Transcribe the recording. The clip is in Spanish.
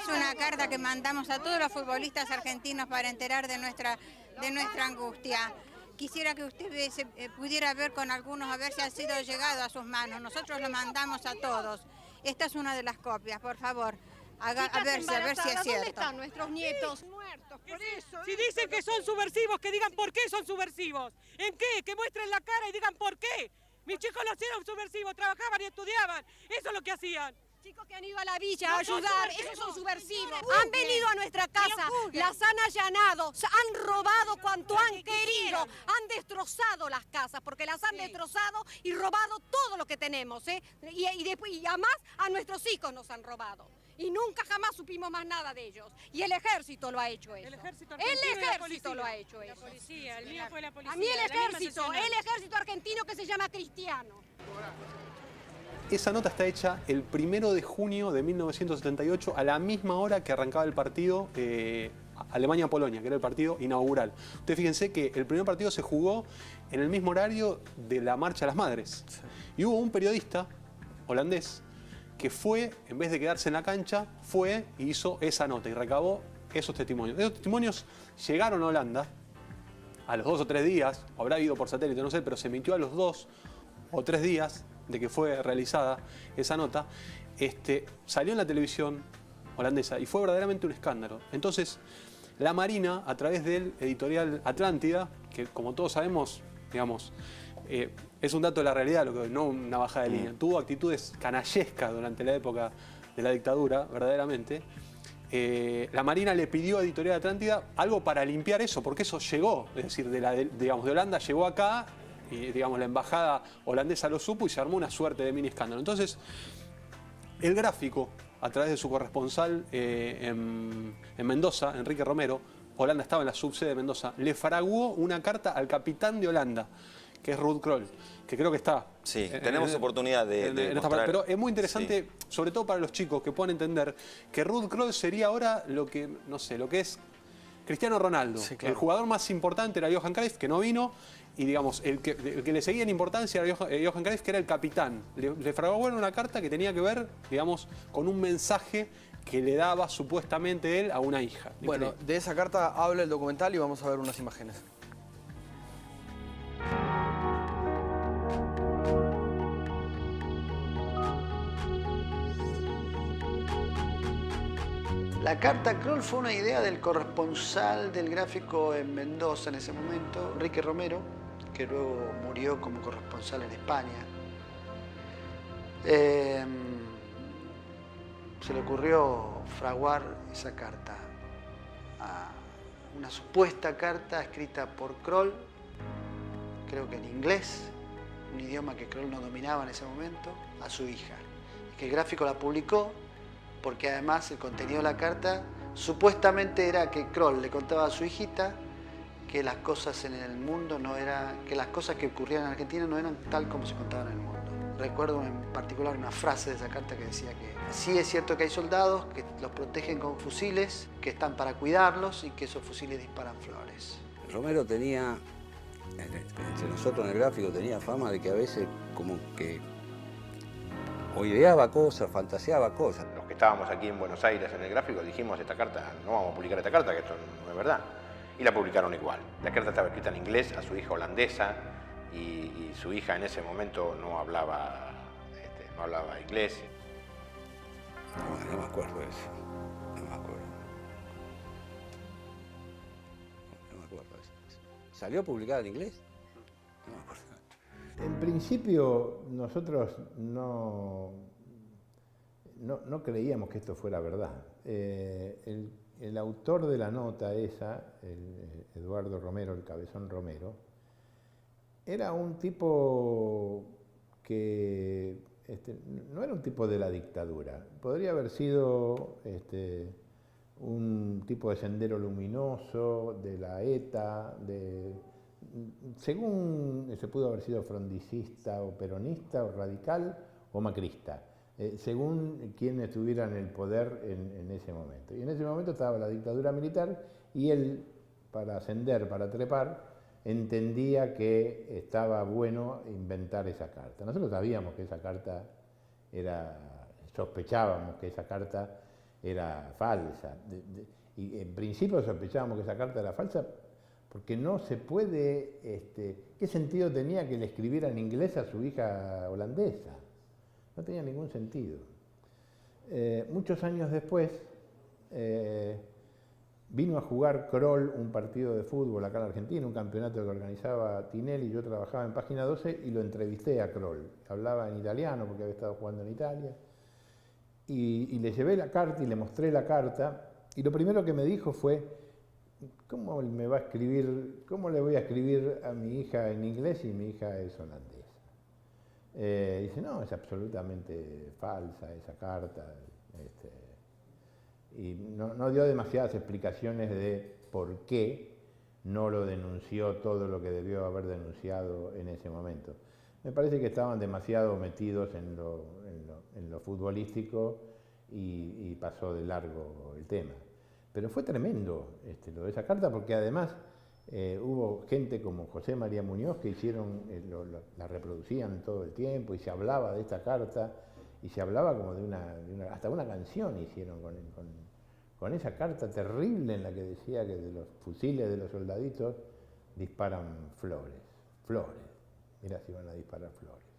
es una carta que mandamos a todos los futbolistas argentinos para enterar de nuestra angustia. Quisiera que usted pudiera ver con algunos a ver si ha sido llegado a sus manos. Nosotros lo mandamos a todos. Esta es una de las copias, por favor. A ver si es cierto. ¿Dónde están nuestros nietos? Muertos, por eso. Si dicen que son subversivos, que digan por qué son subversivos. ¿En qué? Que muestren la cara y digan por qué. Mis chicos no eran subversivos, trabajaban y estudiaban. Eso es lo que hacían. Chicos que han ido a la villa a ayudar, esos son subversivos. Han venido a nuestra casa, las han allanado, han robado cuanto han querido, han destrozado las casas, porque las han destrozado y robado todo lo que tenemos, ¿eh? Y además a nuestros hijos nos han robado. Y nunca jamás supimos más nada de ellos. Y el ejército lo ha hecho eso. El ejército Lo ha hecho eso. La policía, el mío fue la policía. A mí el ejército argentino que se llama Cristiano. Esa nota está hecha el 1 de junio de 1978, a la misma hora que arrancaba el partido Alemania-Polonia, que era el partido inaugural. Ustedes fíjense que el primer partido se jugó en el mismo horario de la Marcha a las Madres. Sí. Y hubo un periodista holandés que fue, en vez de quedarse en la cancha, fue y hizo esa nota y recabó esos testimonios. Esos testimonios llegaron a Holanda a los 2 o 3 días, habrá ido por satélite, no sé, pero se emitió a los 2 o 3 días de que fue realizada esa nota, salió en la televisión holandesa y fue verdaderamente un escándalo. Entonces, la Marina, a través del editorial Atlántida, que como todos sabemos, digamos, es un dato de la realidad, no una bajada de línea, tuvo actitudes canallescas durante la época de la dictadura, verdaderamente. La Marina le pidió a Editorial Atlántida algo para limpiar eso, porque eso llegó, es decir, de Holanda llegó acá, y digamos, la embajada holandesa lo supo y se armó una suerte de mini escándalo. Entonces, el gráfico, a través de su corresponsal en Mendoza, Enrique Romero, Holanda estaba en la subsede de Mendoza, le fraguó una carta al capitán de Holanda, que es Ruud Krol, que creo que está. Sí, tenemos oportunidad de mostrar. Pero es muy interesante, sí, sobre todo para los chicos, que puedan entender que Ruud Krol sería ahora lo que, no sé, lo que es Cristiano Ronaldo. Sí, claro. El jugador más importante era Johan Cruyff, que no vino, y digamos, el que le seguía en importancia era Johan Cruyff, que era el capitán. Le fraguó una carta que tenía que ver, digamos, con un mensaje que le daba supuestamente él a una hija. Bueno, de esa carta habla el documental y vamos a ver unas imágenes. La carta Krol fue una idea del corresponsal del gráfico en Mendoza en ese momento, Enrique Romero, que luego murió como corresponsal en España. Se le ocurrió fraguar esa carta, una supuesta carta escrita por Krol, creo que en inglés, un idioma que Krol no dominaba en ese momento, a su hija. Y que el gráfico la publicó porque además el contenido de la carta supuestamente era que Krol le contaba a su hijita que las cosas en el mundo no eran, que las cosas que ocurrían en Argentina no eran tal como se contaban en el mundo. Recuerdo en particular una frase de esa carta que decía que sí es cierto que hay soldados que los protegen con fusiles, que están para cuidarlos y que esos fusiles disparan flores. Romero tenía, entre nosotros en el gráfico, tenía fama de que a veces como que o ideaba cosas, fantaseaba cosas. Los que estábamos aquí en Buenos Aires en el gráfico dijimos esta carta, no vamos a publicar esta carta, que esto no es verdad. Y la publicaron igual. La carta estaba escrita en inglés a su hija holandesa y su hija en ese momento no hablaba inglés. No me acuerdo de eso. No me acuerdo. No me acuerdo de eso. ¿Salió publicada en inglés? No me acuerdo. En principio nosotros no creíamos que esto fuera verdad. El autor de la nota esa, Eduardo Romero, el Cabezón Romero, era un tipo que no era un tipo de la dictadura. Podría haber sido un tipo de Sendero Luminoso, de la ETA, según se pudo haber sido frondicista o peronista o radical o macrista, según quien estuviera en el poder en ese momento. Y en ese momento estaba la dictadura militar y él, para ascender, para trepar, entendía que estaba bueno inventar esa carta. Nosotros sabíamos que esa carta sospechábamos que esa carta era falsa. Y en principio sospechábamos que esa carta era falsa porque no se puede... ¿Qué sentido tenía que le escribiera en inglés a su hija holandesa? No tenía ningún sentido. Muchos años después vino a jugar Kroll un partido de fútbol acá en Argentina, un campeonato que organizaba Tinelli. Yo trabajaba en Página 12 y lo entrevisté a Kroll. Hablaba en italiano porque había estado jugando en Italia. Y le llevé la carta y le mostré la carta. Y lo primero que me dijo fue, ¿cómo le voy a escribir a mi hija en inglés si mi hija es holandesa? Dice, no, es absolutamente falsa esa carta. Y no dio demasiadas explicaciones de por qué no lo denunció todo lo que debió haber denunciado en ese momento. Me parece que estaban demasiado metidos en lo futbolístico y pasó de largo el tema. Pero fue tremendo lo de esa carta porque además hubo gente como José María Muñoz que hicieron, la reproducían todo el tiempo y se hablaba de esta carta y se hablaba como hasta una canción hicieron con esa carta terrible en la que decía que de los fusiles de los soldaditos disparan flores. Mira si van a disparar flores.